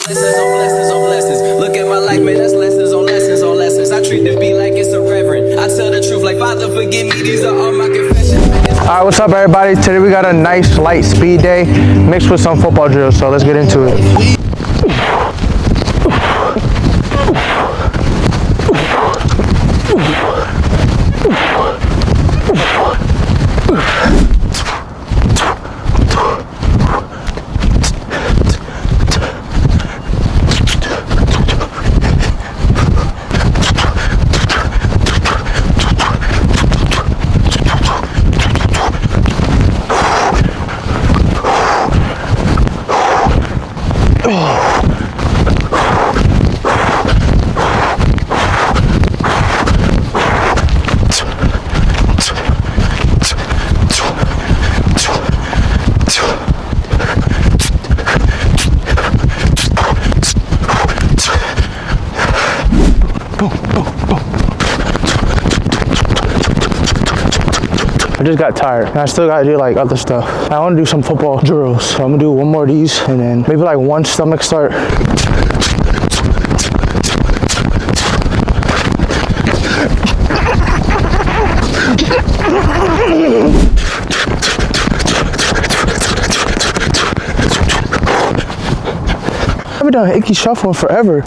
Lessons on blessings on blessings. Look at my life, man, that's lessons on lessons on lessons. I treat the beat like it's a reverend. I tell the truth like, Father, forgive me, these are all my confessions. All right, what's up, everybody? Today we got a nice light speed day mixed with some football drills, so let's get into it. I just got tired and I still gotta do like other stuff. I wanna do some football drills. So I'm gonna do one more of these and then maybe like one stomach start. I haven't done icky shuffle in forever.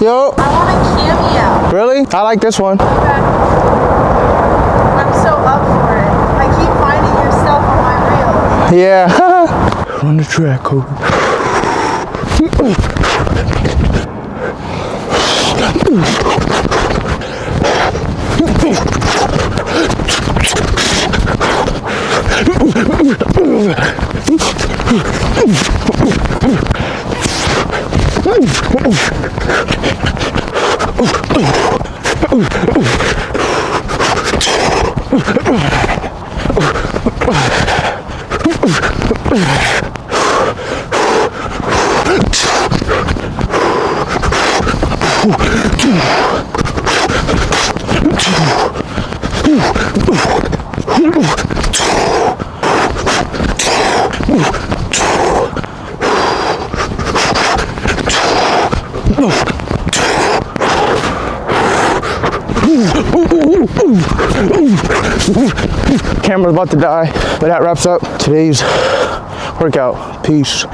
Yo. I want a cameo. Really? I like this one. Okay. I'm so up for it. I keep finding yourself on my reels. Yeah. Run the track, Koven. Camera's about to die, but that wraps up today's workout. Peace.